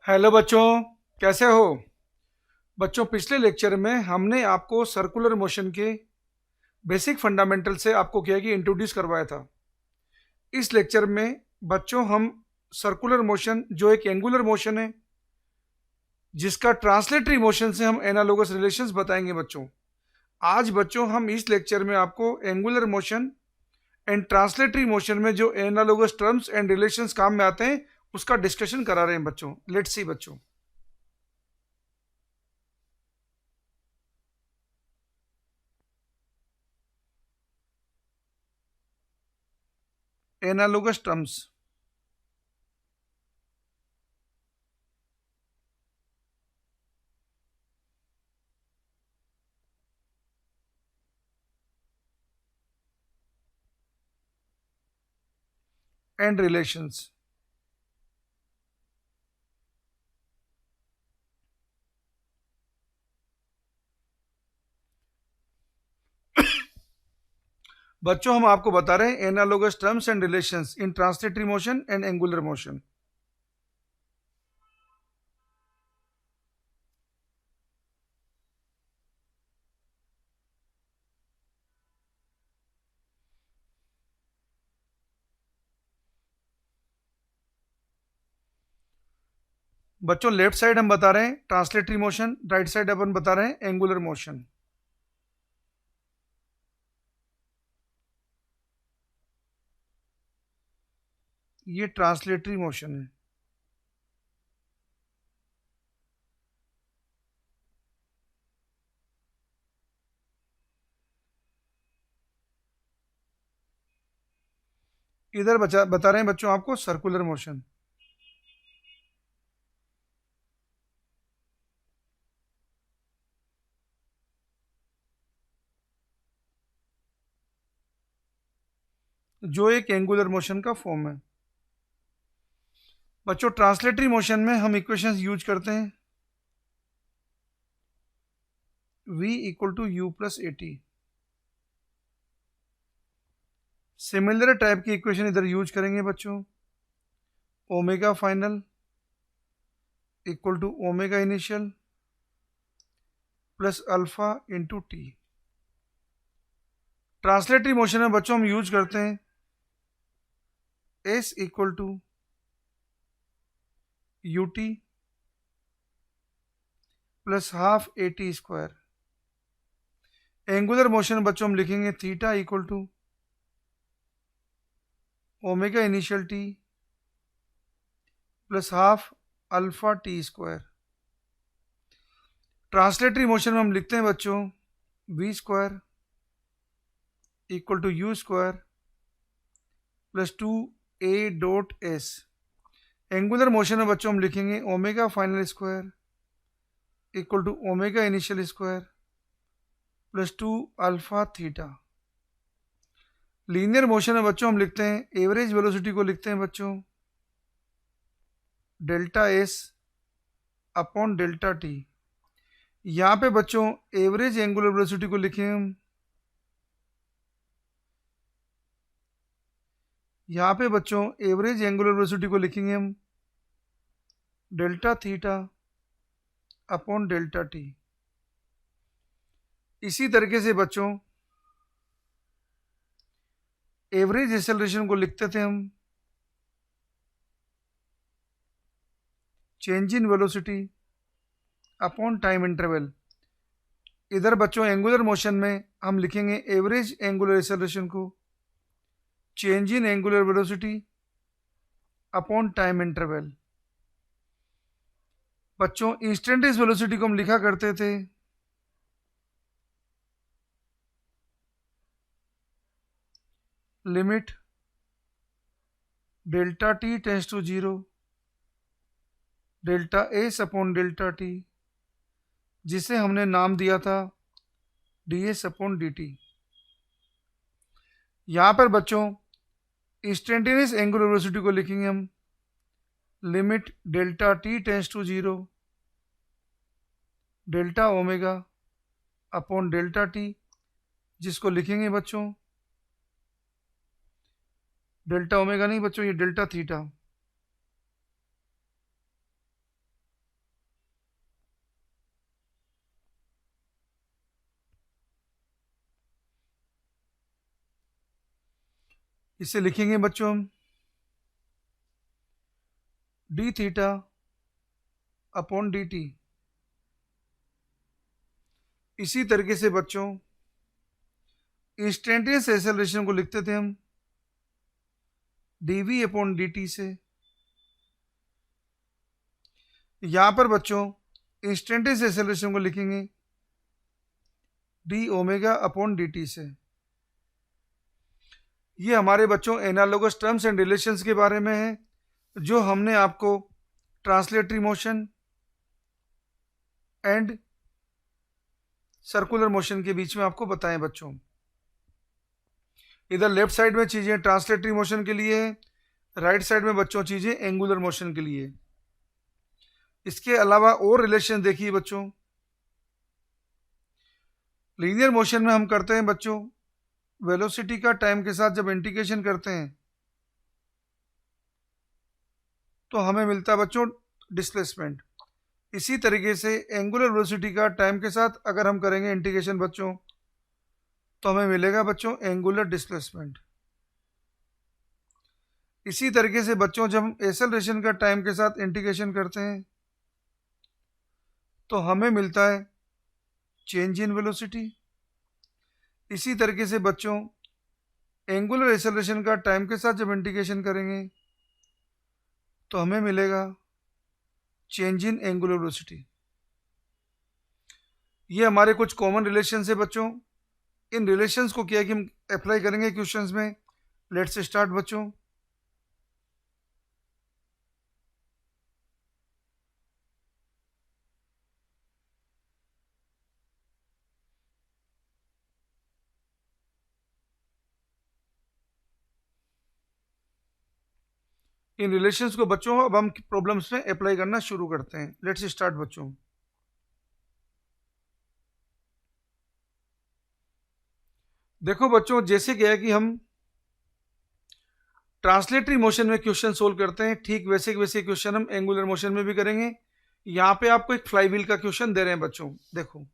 Hello बच्चों, कैसे हो? बच्चों, पिछले लेक्चर में हमने आपको सर्कुलर मोशन के बेसिक फंडामेंटल से आपको क्या कि इंट्रोड्यूस करवाया था। इस लेक्चर में बच्चों हम सर्कुलर मोशन जो एक एंगुलर मोशन है, जिसका ट्रांसलेटरी मोशन से हम एनालोगस रिलेशंस बताएंगे बच्चों। आज बच्चों हम इस लेक्चर में आपको angular motion and translatory motion में जो एनालोगस टर्म्स एंड रिलेशंस काम में आते हैं उसका डिस्कशन करा रहे हैं बच्चों। लेट्स सी बच्चों। Analogous terms and relations. बच्चों, हम आपको बता रहे हैं analogous terms and relations in translatory motion and angular motion. बच्चों, लेफ्ट साइड हम बता रहे हैं ट्रांसलेटरी मोशन, राइट साइड अपन बता रहे हैं एंगुलर मोशन। ये ट्रांसलेटरी मोशन है। इधर बता रहे हैं बच्चों आपको सर्कुलर मोशन। जो एक एंगुलर मोशन का फॉर्म है। बच्चों, ट्रांसलेटरी मोशन में हम इक्वेशंस यूज करते हैं v equal to U plus A T. Similar type की इक्वेशन इधर यूज करेंगे बच्चों। Omega final equal to omega initial plus alpha into T. Translatory motion में बच्चों हम यूज करते हैं S equal to U T plus half A T square. Angular motion बच्चों हम लिखेंगे theta equal to omega initial T plus half alpha T square. Translatory motion में हम लिखते हैं बच्चों we square equal to U square plus two A dot S. Angular motion में बच्चों हम लिखेंगे omega final square equal to omega initial square plus two alpha theta. Linear motion में बच्चों हम लिखते हैं एवरेज वेलोसिटी को लिखते हैं बच्चों delta S upon delta T. यहाँ पे बच्चों एवरेज एंगुलर वेलोसिटी को लिखें हम, यहाँ पे बच्चों एवरेज एंगुलर वेलोसिटी को लिखेंगे हम delta theta upon delta T. इसी तरीके से बच्चों एवरेज एक्सेलरेशन को लिखते थे हम change in velocity upon time interval. इधर बच्चों एंगुलर मोशन में हम लिखेंगे एवरेज एंगुलर एक्सेलरेशन को change in angular velocity upon time interval. बच्चों इंस्टेंटेनियस वेलोसिटी को हम लिखा करते थे limit delta T tends to zero delta S upon delta T, जिसे हमने नाम दिया था D S upon D T. यहाँ पर बच्चों इंस्टेंटेनियस एंगुलर वेलोसिटी को लिखेंगे हम limit delta T tends to zero delta omega upon delta T, जिसको लिखेंगे बच्चों डेल्टा ओमेगा नहीं बच्चों, ये डेल्टा थीटा। इसे लिखेंगे बच्चों हम D theta upon D T. इसी तरीके से बच्चों इंस्टेंटेनियस एक्सेलरेशन को लिखते थे हम डीवी अपॉन डी टी से। यहां पर बच्चों इंस्टेंटेनियस एक्सेलरेशन को लिखेंगे D omega upon D T से। ये हमारे बच्चों एनालोगस टर्म्स एंड रिलेशंस के बारे में है, जो हमने आपको translatory motion and circular motion के बीच में आपको बताएं बच्चों। इधर लेफ्ट साइड में चीजें ट्रांसलेटरी मोशन के लिए है, राइट साइड में बच्चों चीजें एंगुलर मोशन के लिए। इसके अलावा और रिलेशन देखिए बच्चों। लीनियर मोशन में हम करते हैं बच्चों वेलोसिटी का टाइम के साथ जब इंटीग्रेशन करते हैं तो हमें मिलता है बच्चों डिस्प्लेसमेंट। इसी तरीके से एंगुलर वेलोसिटी का टाइम के साथ अगर हम करेंगे इंटीग्रेशन बच्चों तो हमें मिलेगा बच्चों एंगुलर डिस्प्लेसमेंट। इसी तरीके से बच्चों जब हम एक्सेलरेशन का टाइम के साथ इंटीग्रेशन करते हैं तो हमें मिलता है चेंज इन वेलोसिटी। इसी तरीके से बच्चों एंगुलर एक्सेलरेशन का टाइम के साथ जब इंटीग्रेशन करेंगे तो हमें मिलेगा चेंज इन एंगुलर वेलोसिटी। ये हमारे कुछ कॉमन रिलेशंस है बच्चों। इन रिलेशंस को क्या कि हम अप्लाई करेंगे क्वेश्चंस में। लेट्स स्टार्ट बच्चों। इन रिलेशंस को बच्चों अब हम प्रॉब्लम्स में अप्लाई करना शुरू करते हैं। लेट्स स्टार्ट बच्चों। देखो बच्चों, जैसे क्या है कि हम ट्रांसलेटरी मोशन में क्वेश्चन सोल्व करते हैं, ठीक वैसे वैसे क्वेश्चन हम एंगुलर मोशन में भी करेंगे। यहां पे आपको एक फ्लाईव्हील का क्वेश्चन दे रहे हैं बच्चों। देखो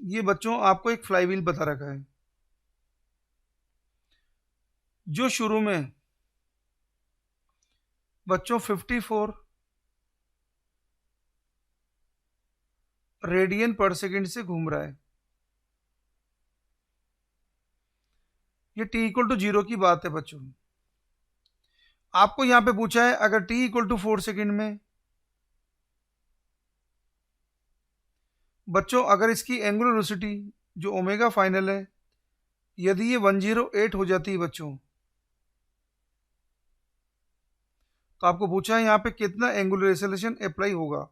ये बच्चों आपको एक फ्लाईव्हील बता रखा है जो शुरू में बच्चों 54 रेडियन पर सेकंड से घूम रहा है। ये t इक्वल टू 0 की बात है बच्चों। आपको यहां पे पूछा है अगर t इक्वल टू 4 सेकेंड में बच्चों अगर इसकी एंगुलर वेलोसिटी जो ओमेगा फाइनल है यदि ये 108 हो जाती है बच्चों, तो आपको पूछा है यहाँ पे कितना एंगुलर एक्सेलरेशन अप्लाई होगा।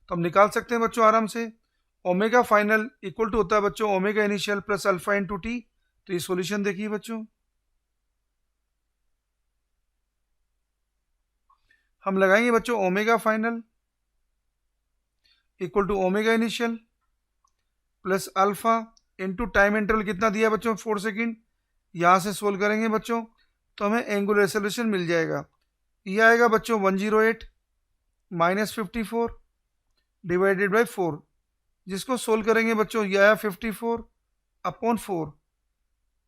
तो हम निकाल सकते हैं बच्चों आराम से। ओमेगा फाइनल इक्वल टू होता है बच्चों omega initial plus alpha into T. तो ये सॉल्यूशन देखिए बच्चों, हम लगाएंगे बच्चों omega final equal to omega initial plus alpha into time interval कितना दिया बच्चों 4 सेकेंड। यहां से सोल्व करेंगे बच्चों तो हमें एंगुलर एक्सेलरेशन मिल जाएगा। ये आएगा बच्चों 108 माइनस 54 डिवाइडेड बाई 4, जिसको सोल्व करेंगे बच्चों ये आया 54 अपॉन 4।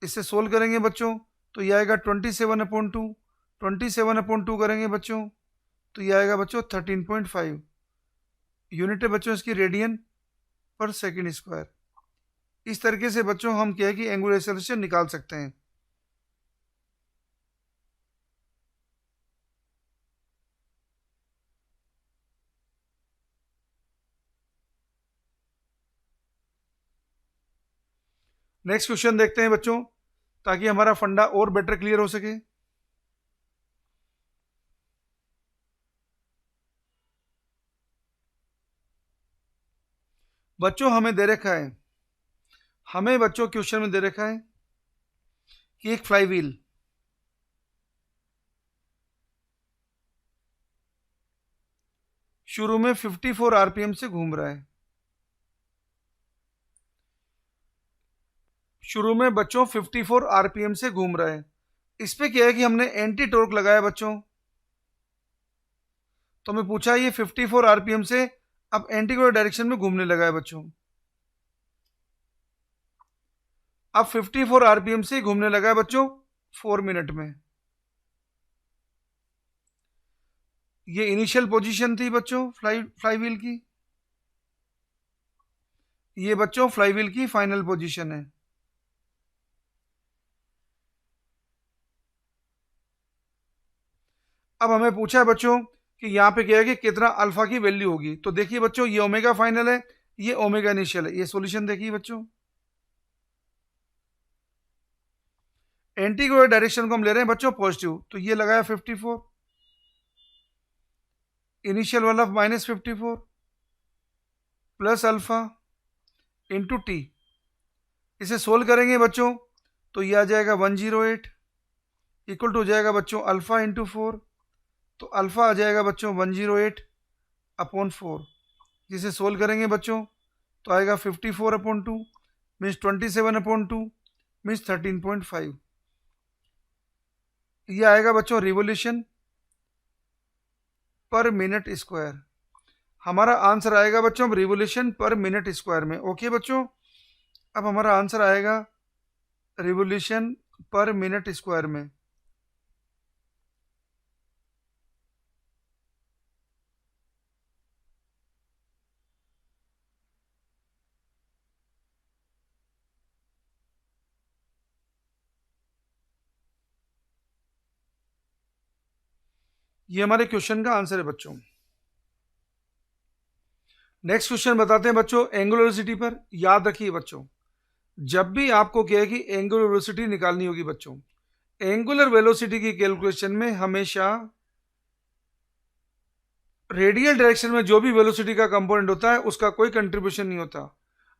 इससे सोल्व करेंगे बच्चों तो ये आएगा 27 अपॉन 2। 27 अपॉन 2 करेंगे बच्चों तो ये आएगा बच्चों 13.5 यूनिट है बच्चों इसकी रेडियन पर सेकेंड स्क्वायर। इस तरीके से बच्चों हम क्या है कि एंगुलर एक्सेलरेशन निकाल सकते हैं। नेक्स्ट क्वेश्चन देखते हैं बच्चों ताकि हमारा फंडा और बेटर क्लियर हो सके। बच्चों हमें दे रखा है, हमें बच्चों क्वेश्चन में दे रखा है कि एक फ्लाईव्हील शुरू में 54 आरपीएम से घूम रहा है। शुरू में बच्चों 54 आरपीएम से घूम रहा है। इस पे क्या है कि हमने एंटी टॉर्क लगाया बच्चों, तो हमें पूछा ये 54 आरपीएम से अब एंटी क्लॉक डायरेक्शन में घूमने लगा है बच्चों। अब 54 आरपीएम से घूमने लगा है बच्चों 4 मिनट में। ये इनिशियल पोजीशन थी बच्चों फ्लाईव्हील की, ये बच्चों फ्लाईव्हील की फाइनल पोजीशन है। अब हमें पूछा है बच्चों कि यहाँ पे क्या है कि कितना अल्फा की वैल्यू होगी। तो देखिए बच्चों, ये ओमेगा फाइनल है, ये ओमेगा इनिशियल है। ये सॉल्यूशन देखिए बच्चों, एंटी क्लॉकवाइज डायरेक्शन को हम ले रहे हैं बच्चों पॉजिटिव, तो ये लगाया 54, इनिशियल वाला -54 प्लस अल्फा इंटू टी। इसे सोल्व करेंगे बच्चों तो ये आ जाएगा 108 इक्वल टू हो जाएगा बच्चों अल्फा इंटू 4, तो अल्फा आ जाएगा बच्चों 108 अपॉन 4। जिसे सोल्व करेंगे बच्चों तो आएगा 54 अपॉन 2 मीन्स 27 अपॉन 2 मीन्स 13.5। ये आएगा बच्चों रिवोल्यूशन पर मिनट स्क्वायर। हमारा आंसर आएगा बच्चों रिवोल्यूशन पर मिनट स्क्वायर में। ओके बच्चों, अब हमारा आंसर आएगा रिवोल्यूशन पर मिनट स्क्वायर में। ये हमारे क्वेश्चन का आंसर है बच्चों। नेक्स्ट क्वेश्चन बताते हैं बच्चों एंगुलर वेलोसिटी पर। याद रखिए बच्चों, जब भी आपको क्या है कि एंगुलर वेलोसिटी निकालनी होगी बच्चों, एंगुलर वेलोसिटी की कैलकुलेशन में हमेशा रेडियल डायरेक्शन में जो भी वेलोसिटी का कंपोनेंट होता है उसका कोई कंट्रीब्यूशन नहीं होता।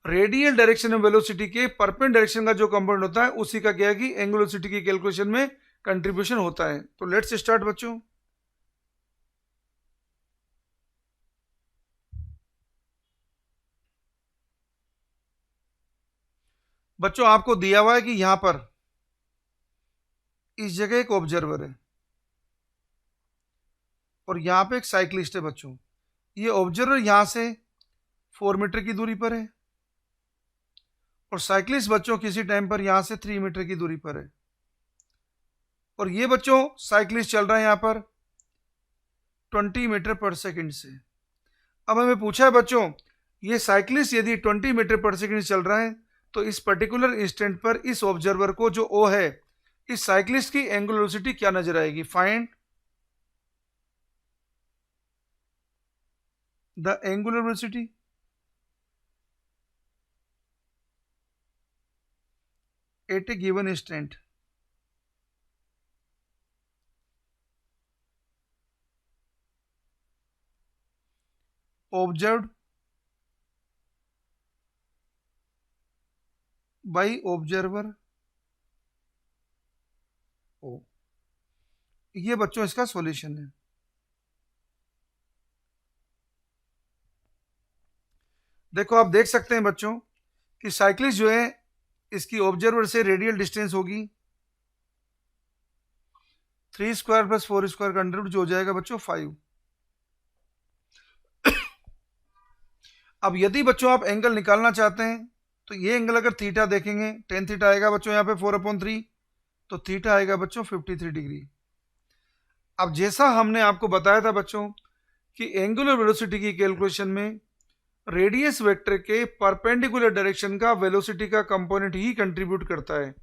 रेडियल डायरेक्शन में वेलोसिटी के परपेंडिकुलर डायरेक्शन का जो कंपोनेंट होता है उसी का क्या है कि एंगुलर वेलोसिटी की कैलकुलेशन में कंट्रीब्यूशन होता है। तो लेट्स स्टार्ट बच्चों। बच्चों आपको दिया हुआ है कि यहां पर इस जगह एक ऑब्जर्वर है और यहां पे एक साइक्लिस्ट है बच्चों। ये ऑब्जर्वर यहां से 4 मीटर की दूरी पर है और साइक्लिस्ट बच्चों किसी टाइम पर यहां से 3 मीटर की दूरी पर है। और ये बच्चों साइक्लिस्ट चल रहा है यहां पर 20 मीटर पर सेकंड से। अब हमें पूछा है बच्चों, ये साइक्लिस्ट यदि 20 मीटर पर सेकंड चल रहा है तो इस पर्टिकुलर इंस्टेंट पर इस ऑब्जर्वर को जो ओ है, इस साइक्लिस्ट की एंगुलर वेलोसिटी क्या नजर आएगी। Find the angular velocity at a given instant. Observed by observer O. ये बच्चों इसका सॉल्यूशन है। देखो आप देख सकते हैं बच्चों कि साइक्लिस्ट जो है इसकी ऑब्जर्वर से रेडियल डिस्टेंस होगी 3 स्क्वायर प्लस 4 स्क्वायर का अंडर जो हो जाएगा बच्चों 5। अब यदि बच्चों आप एंगल निकालना चाहते हैं तो ये एंगल अगर थीटा देखेंगे टेन थीटा आएगा बच्चों यहाँ पे 4/3, तो थीटा आएगा बच्चों 53 डिग्री। अब जैसा हमने आपको बताया था बच्चों कि एंगुलर वेलोसिटी की कैलकुलेशन में रेडियस वेक्टर के परपेंडिकुलर डायरेक्शन का वेलोसिटी का कंपोनेंट ही कंट्रीब्यूट करता है।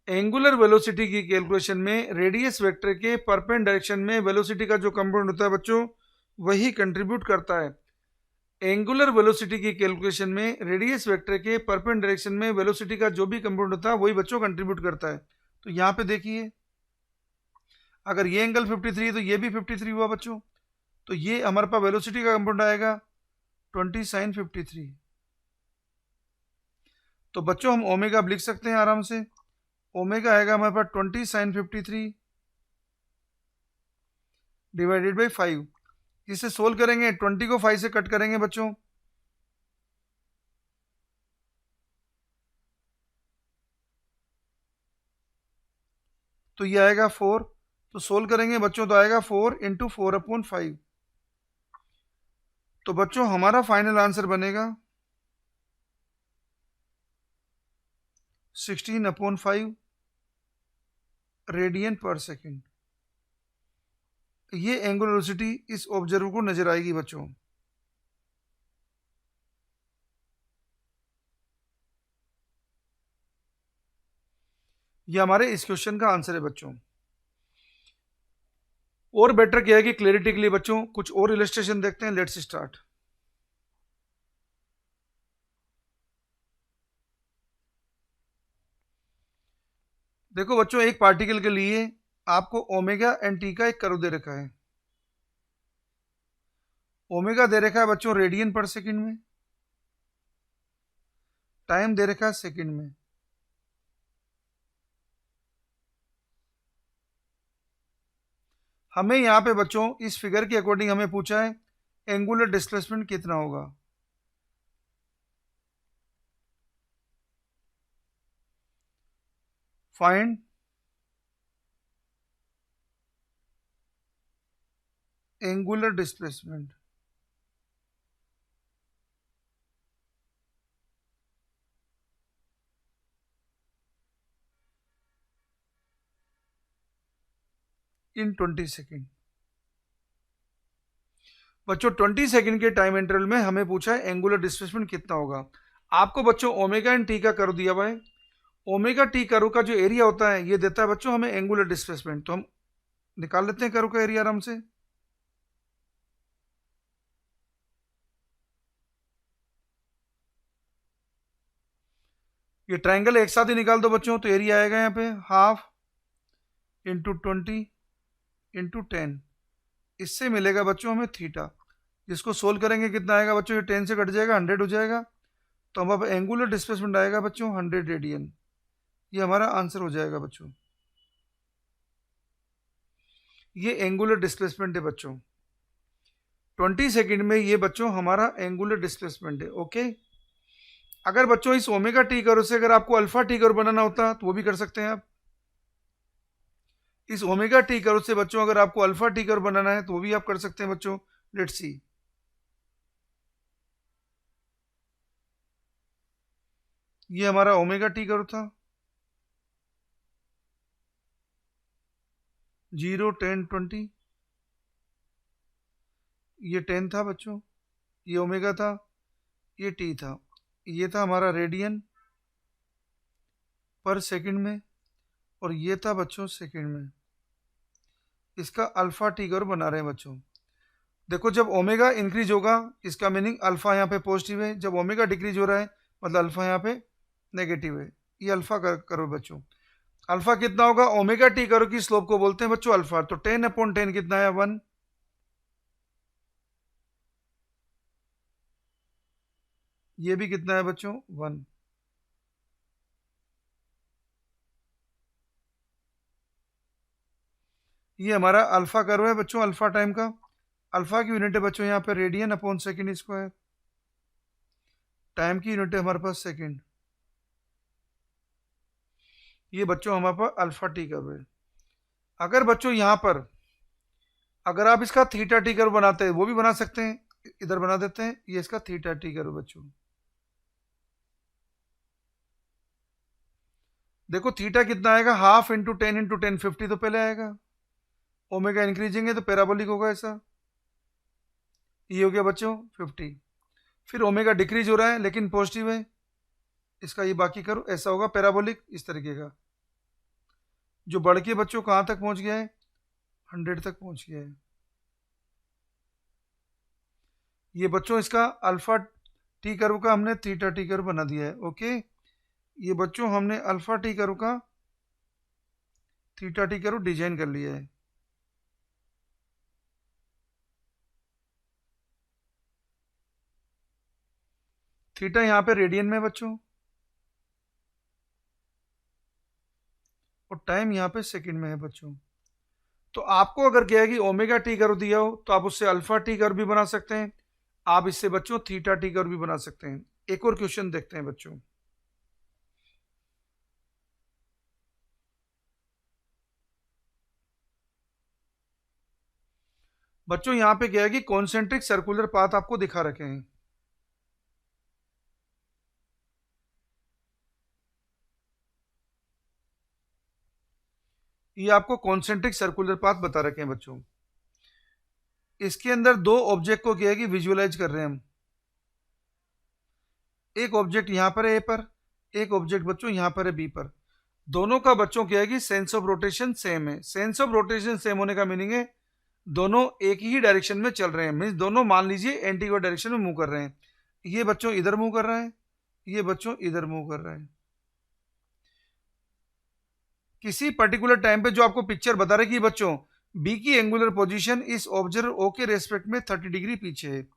एंगुलर वेलोसिटी की कैलकुलेशन में रेडियस वेक्टर के परपेंडिकुलर डायरेक्शन में वेलोसिटी का जो कंपोनेंट होता है बच्चों वही कंट्रीब्यूट करता है। एंगुलर वेलोसिटी की कैलकुलेशन में रेडियस वेक्टर के परपेंडिकुलर डायरेक्शन में वेलोसिटी का जो भी कंपोनेंट होता है वही बच्चों कंट्रीब्यूट करता है। तो यहाँ पे देखिए, अगर ये एंगल 53 है तो ये भी 53 हुआ बच्चों, तो ये हमारे पास वेलोसिटी का कंपोनेंट आएगा 20 sin 53। तो बच्चों हम ओमेगा अब लिख सकते हैं आराम से। ओमेगा आएगा हमारे पास 20 sin 53 डिवाइडेड बाई 5। इसे सोल्व करेंगे 20 को 5 से कट करेंगे बच्चों, तो ये आएगा 4। तो सोल्व करेंगे बच्चों तो आएगा 4 इंटू 4/5। तो बच्चों हमारा फाइनल आंसर बनेगा 16/5 रेडियन पर सेकेंड। ये एंगुलर वेलोसिटी इस ऑब्जर्वर को नजर आएगी बच्चों। ये हमारे इस क्वेश्चन का आंसर है बच्चों। और बेटर क्या है कि क्लैरिटी के लिए बच्चों कुछ और इलस्ट्रेशन देखते हैं। Let's start. देखो बच्चों, एक पार्टिकल के लिए आपको ओमेगा एंड टी का एक कर्व दे रखा है। ओमेगा दे रखा है बच्चों रेडियन पर सेकंड में, टाइम दे रखा है सेकंड में। हमें यहां पे बच्चों इस फिगर के अकॉर्डिंग हमें पूछा है एंगुलर डिस्प्लेसमेंट कितना होगा। Find angular displacement. In 20 second. बच्चों 20 सेकेंड के टाइम इंटरवल में हमें पूछा है एंगुलर डिस्प्लेसमेंट कितना होगा। आपको बच्चों ओमेगा एंड टी का कर्व दिया हुआ है। ओमेगा टी कर्व का जो एरिया होता है ये देता है बच्चों हमें एंगुलर डिस्प्लेसमेंट। तो हम निकाल लेते हैं कर्व का एरिया आराम से। ये ट्रायंगल एक साथ ही निकाल दो बच्चों, तो एरिया आएगा यहाँ पे हाफ इंटू 20 इंटू 10। इससे मिलेगा बच्चों हमें थीटा, जिसको सोल्व करेंगे कितना आएगा बच्चों, ये 10 से कट जाएगा 100 हो जाएगा। तो अब एंगुलर डिस्प्लेसमेंट आएगा बच्चों 100 रेडियन। ये हमारा आंसर हो जाएगा बच्चों। ये एंगुलर डिस्प्लेसमेंट है बच्चों। 20 सेकेंड में ये बच्चों हमारा एंगुलर डिस्प्लेसमेंट है। ओके। अगर बच्चों इस ओमेगा टी कर्व से अगर आपको अल्फा टी कर्व बनाना होता तो वो भी कर सकते हैं आप। इस ओमेगा टी कर्व से बच्चों अगर आपको अल्फा टी कर्व बनाना है तो वो भी आप कर सकते हैं बच्चों। Let's see. ये हमारा ओमेगा टी कर्व था, 0 10 20। ये 10 था बच्चों, ये ओमेगा था, ये टी था, ये था हमारा रेडियन पर सेकंड में, और ये था बच्चों सेकंड में। इसका अल्फा टी कर्व बना रहे हैं बच्चों। देखो जब ओमेगा इंक्रीज होगा इसका मीनिंग अल्फा यहाँ पे पॉजिटिव है, जब ओमेगा डिक्रीज हो रहा है मतलब अल्फा यहाँ पे नेगेटिव है। ये अल्फा करो बच्चों। अल्फा कितना होगा, ओमेगा टी करो की स्लोप को बोलते हैं बच्चों अल्फा। तो 10/10 कितना है 1। ये भी कितना है बच्चों 1। ये हमारा अल्फा कर्व है बच्चों, अल्फा टाइम का। अल्फा की यूनिट है बच्चों यहाँ पे radian upon second square. Time की यूनिट है हमारे पास सेकेंड। ये बच्चों हमारे पास अल्फा टी कर्व है। अगर बच्चों यहाँ पर अगर आप इसका थीटा टी कर्व बनाते हैं वो भी बना सकते हैं, इधर बना देते हैं। ये इसका थीटा टी कर्व बच्चों। देखो थीटा कितना आएगा, हाफ इंटू 10 इंटू 10 50 तो पहले आएगा। ओमेगा इंक्रीजिंग है तो पैराबोलिक होगा ऐसा। ये हो गया बच्चों 50। फिर ओमेगा डिक्रीज हो रहा है लेकिन पॉजिटिव है, इसका ये बाकी करो ऐसा होगा पैराबोलिक इस तरीके का। जो बढ़ के बच्चों कहाँ तक पहुंच गया है, 100 तक पहुंच गया है। ये बच्चों इसका अल्फा टी कर्व का हमने थीटा टी कर्व बना दिया है। ओके। ये बच्चों हमने अल्फा टी कर्व का थीटा टी कर्व डिजाइन कर लिया है। थीटा यहाँ पे रेडियन में बच्चों, और टाइम यहाँ पे सेकंड में है बच्चों। तो आपको अगर क्या है कि ओमेगा टी कर्व दिया हो तो आप उससे अल्फा टी कर्व भी बना सकते हैं, आप इससे बच्चों थीटा टी कर्व भी बना सकते हैं। एक और क्वेश्चन देखते हैं बच्चों। बच्चों यहाँ पे क्या है कि कॉन्सेंट्रिक सर्कुलर पाथ आपको दिखा रखे हैं। ये आपको कॉन्सेंट्रिक सर्कुलर पाथ बता रखे हैं बच्चों। इसके अंदर दो ऑब्जेक्ट को क्या है कि विजुअलाइज कर रहे हैं हम। एक ऑब्जेक्ट यहाँ पर है ए पर, एक ऑब्जेक्ट बच्चों यहाँ पर है बी पर। दोनों का बच्चों क्या है कि सेंस ऑफ रोटेशन सेम है। सेंस ऑफ रोटेशन सेम होने का मीनिंग है दोनों एक ही डायरेक्शन में चल रहे हैं, मीन्स दोनों मान लीजिए एंटी क्लॉक डायरेक्शन में मूव कर रहे हैं। ये बच्चों इधर मूव कर रहा है, ये बच्चों इधर मूव कर रहा है। किसी पर्टिकुलर टाइम पे जो आपको पिक्चर बता रहे कि बच्चों बी की एंगुलर पोजीशन इस ऑब्जर्वर ओ के रेस्पेक्ट में 30 डिग्री पीछे है।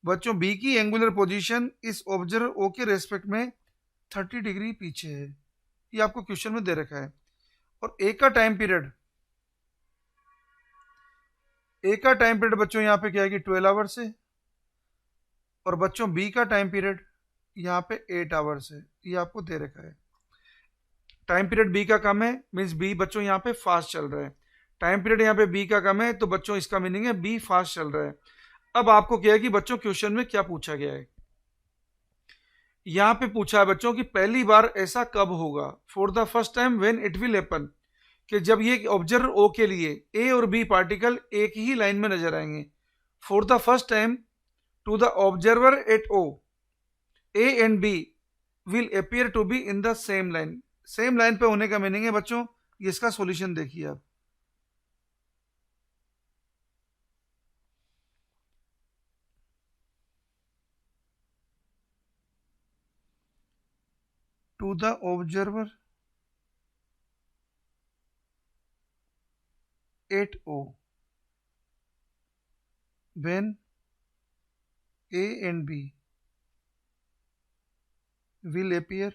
बच्चों बी की एंगुलर पोजीशन इस ऑब्जर्वर ओ के रेस्पेक्ट में 30 डिग्री पीछे है। ये आपको क्वेश्चन में दे रखा है। और ए का टाइम पीरियड, ए का टाइम पीरियड बच्चों यहाँ पे क्या है कि 12 आवर्स है। और बच्चों बी का टाइम पीरियड यहाँ पे 8 आवर्स है। ये आपको दे रखा है। टाइम पीरियड बी का कम है, मीन्स बी बच्चों यहाँ पे फास्ट चल रहा है। टाइम पीरियड यहाँ पे बी का कम है, तो बच्चों इसका मीनिंग है बी फास्ट चल रहा है। अब आपको क्या है कि बच्चों क्वेश्चन में क्या पूछा गया है, यहाँ पे पूछा है बच्चों कि पहली बार ऐसा कब होगा, for the first time when it will happen, कि जब ये ऑब्जर्वर ओ के लिए ए और बी पार्टिकल एक ही लाइन में नजर आएंगे। For the first time to the observer at O, A and B will appear to be in the same line. Same line पे होने का मीनिंग है बच्चों, इसका सॉल्यूशन देखिए आप। To the observer at O when A and B will appear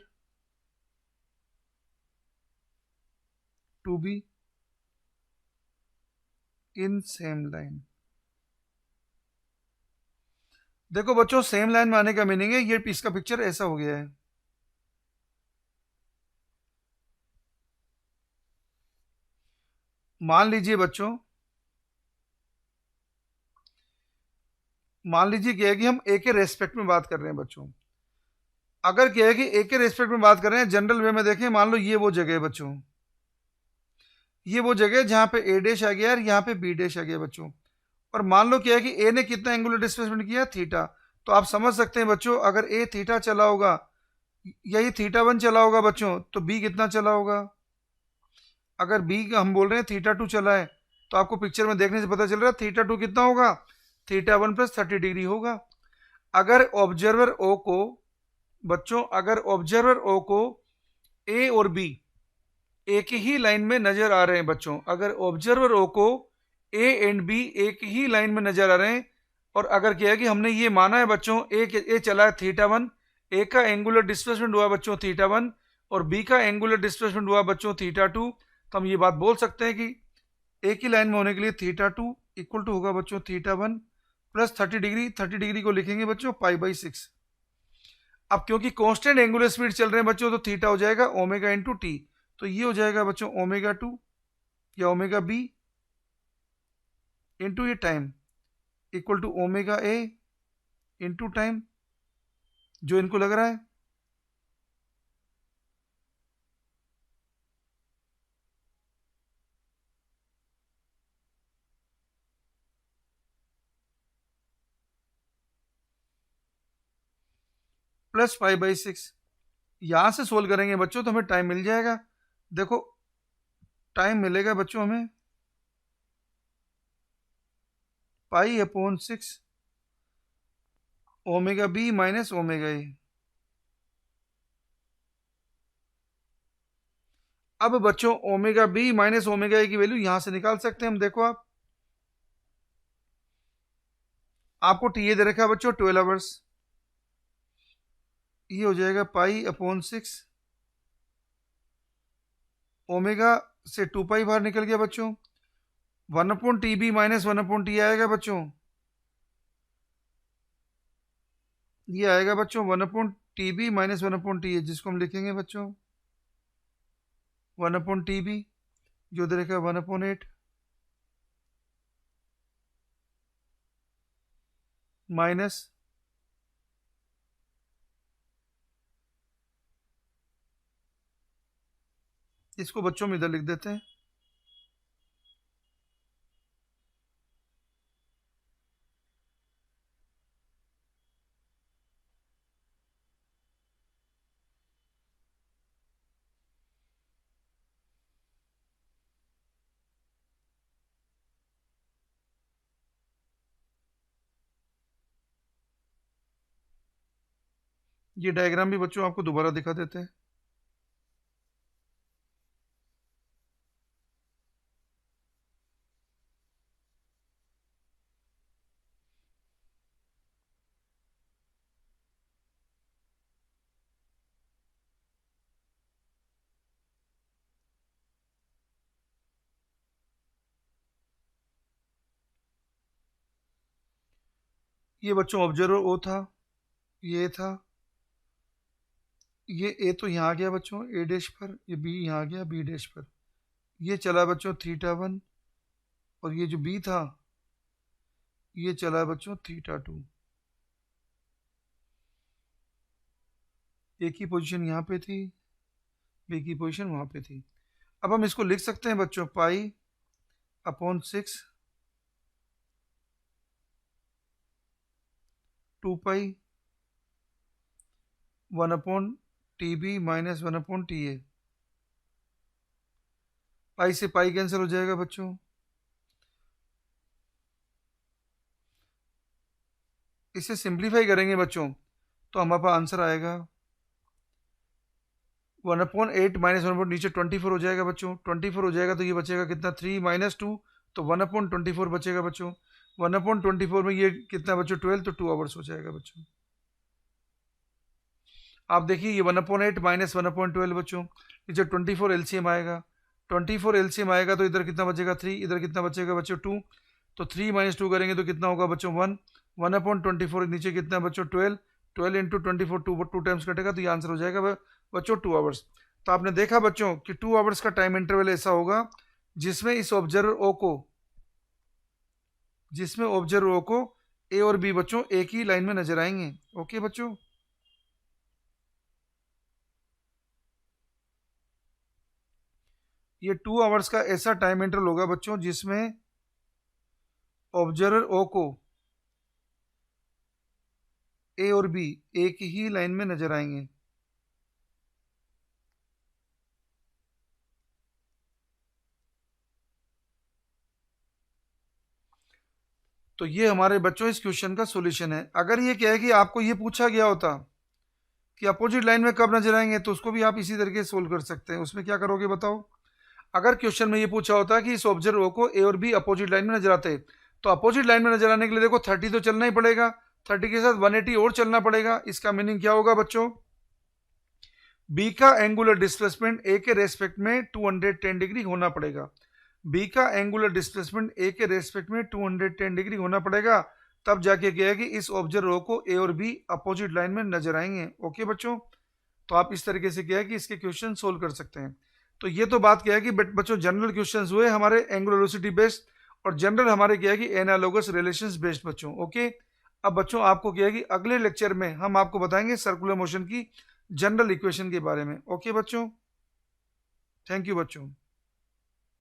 to be in same line। देखो बच्चों सेम लाइन में आने का मीनिंग है ये इसका पिक्चर ऐसा हो गया है। मान लीजिए बच्चों, मान लीजिए क्या है कि हम ए के रेस्पेक्ट में बात कर रहे हैं बच्चों। अगर क्या है कि ए के रेस्पेक्ट में बात कर रहे हैं जनरल वे में देखें, मान लो ये वो जगह है बच्चों, ये वो जगह जहां पे ए डैश आ गया और यहाँ पे बी डैश आ गया बच्चों। और मान लो क्या है कि ए ने कितना एंगुलर डिस्प्लेसमेंट किया, थीटा। तो आप समझ सकते हैं बच्चों अगर ए थीटा चला होगा, यही थीटा वन चला होगा बच्चों, तो बी कितना चला होगा। अगर बी का हम बोल रहे हैं थीटा टू चला है, तो आपको पिक्चर में देखने से पता चल रहा है थीटा टू कितना होगा, थीटा वन प्लस 30 डिग्री होगा। अगर ऑब्जर्वर ओ को बच्चों, अगर ऑब्जर्वर ओ को ए और बी एक ही लाइन में नजर आ रहे हैं बच्चों, अगर ऑब्जर्वर ओ को ए एंड बी एक ही लाइन में नजर आ रहे हैं, और अगर क्या है कि हमने ये माना है बच्चों ए चला है थीटा वन, ए का एंगुलर डिस्प्लेसमेंट हुआ बच्चों थीटा वन, और बी का एंगुलर डिस्प्लेसमेंट हुआ बच्चों थीटा टू, तो हम ये बात बोल सकते हैं कि एक ही लाइन में होने के लिए थीटा टू इक्वल टू होगा बच्चों theta one plus 30 degree. 30 degree को लिखेंगे बच्चों पाई बाई 6। अब क्योंकि कांस्टेंट एंगुलर स्पीड चल रहे हैं बच्चों, तो थीटा हो जाएगा ओमेगा इंटू टी। तो ये हो जाएगा बच्चों ओमेगा टू या ओमेगा बी इंटू ये time equal to omega A into time, जो इनको लग रहा है। प्लस 5/6। यहां से सोल्व करेंगे बच्चों तो हमें टाइम मिल जाएगा। देखो टाइम मिलेगा बच्चों हमें pi upon 6 omega B minus omega A. अब बच्चों omega B minus omega A की वैल्यू यहां से निकाल सकते हैं हम। देखो आप, आपको टी ए दे रखा है बच्चों 12 आवर्स, ये हो जाएगा पाई अपॉन 6 ओमेगा से 2 पाई बाहर निकल गया बच्चों, 1 upon T B minus 1 upon T आएगा बच्चों, ये आएगा बच्चों 1 upon T B minus 1 upon T A, जिसको हम लिखेंगे बच्चों 1 अपॉन टी बी, जो दे रखा है 1 अपॉन 8 माइनस इसको बच्चों में इधर लिख देते हैं ये डायग्राम भी बच्चों आपको दोबारा दिखा देते हैं। ये बच्चों ऑब्जर्वर ओ था, ये था, ये ए तो यहाँ आ गया बच्चों ए डैश पर, ये बी यहाँ आ गया बी डैश पर, ये चला बच्चों θ1, और ये जो बी था ये चला बच्चों θ2। ए की पोजीशन यहाँ पे थी, बी की पोजीशन वहाँ पे थी। अब हम इसको लिख सकते हैं बच्चों pi upon 6 2 pi 1 upon T B minus 1 upon T A. Pi से पाई कैंसिल हो जाएगा बच्चों, इसे सिंप्लीफाई करेंगे बच्चों तो हमारे पास आंसर आएगा 1 अपॉन 8 माइनस 1 अपॉन नीचे 24 हो जाएगा बच्चों। 24 हो जाएगा तो ये बचेगा कितना 3 माइनस 2, तो 1 अपॉन 24 बचेगा बच्चों। 1 अपॉन 24 में ये कितना बच्चों 12, तो 2 आवर्स हो जाएगा बच्चों। आप देखिए ये 1 अपॉन 8 माइनस 1 अपॉन 12 बच्चों, नीचे 24 एलसीएम आएगा, 24 एलसीएम आएगा तो इधर कितना बचेगा 3, इधर कितना बचेगा बच्चों 2, तो 3 माइनस 2 करेंगे तो कितना होगा बच्चों 1, 1 अपॉन 24 नीचे कितना बच्चों 12, 12 इंटू 24 टू टाइम्स कटेगा तो ये आंसर हो जाएगा बच्चों 2 आवर्स। तो आपने देखा बच्चों कि 2 आवर्स का टाइम इंटरवल ऐसा होगा जिसमें इस ऑब्जर्वर ओ को, जिसमें ऑब्जर्वर ओ को ए और बी बच्चों एक ही लाइन में नजर आएंगे। ओके बच्चों, ये 2 आवर्स का ऐसा टाइम इंटरवल होगा बच्चों जिसमें ऑब्जर्वर ओ को ए और बी एक ही लाइन में नजर आएंगे। तो ये हमारे बच्चों इस क्वेश्चन का सॉल्यूशन है। अगर ये क्या है कि आपको ये पूछा गया होता कि अपोजिट लाइन में कब नजर आएंगे, तो उसको भी आप इसी तरीके से सोल्व कर सकते हैं। उसमें क्या करोगे बताओ, अगर क्वेश्चन में ये पूछा होता कि इस ऑब्जर्वर ओ को ए और बी अपोजिट लाइन में नजर आते हैं, तो अपोजिट लाइन में नजर आने के लिए देखो 30 तो चलना ही पड़ेगा, 30 के साथ 180 और चलना पड़ेगा। इसका मीनिंग क्या होगा बच्चों, बी का एंगुलर डिस्प्लेसमेंट ए के रेस्पेक्ट में 210 डिग्री होना पड़ेगा। बी का एंगुलर डिस्प्लेसमेंट ए के रेस्पेक्ट में 210 डिग्री होना पड़ेगा, तब जाके क्या है कि इस ऑब्जर्वर ओ को ए और बी अपोजिट लाइन में नजर आएंगे। ओके बच्चों, तो आप इस तरीके से क्या है कि इसके क्वेश्चन सोल्व कर सकते हैं। तो ये तो बात क्या है कि बच्चों जनरल क्वेश्चन हुए हमारे एंगुलर वेलोसिटी बेस्ड, और जनरल हमारे क्या है कि एनालोगस रिलेशंस बेस्ड बच्चों। ओके, अब बच्चों आपको क्या है कि अगले लेक्चर में हम आपको बताएंगे सर्कुलर मोशन की जनरल इक्वेशन के बारे में। ओके बच्चों, थैंक यू बच्चों।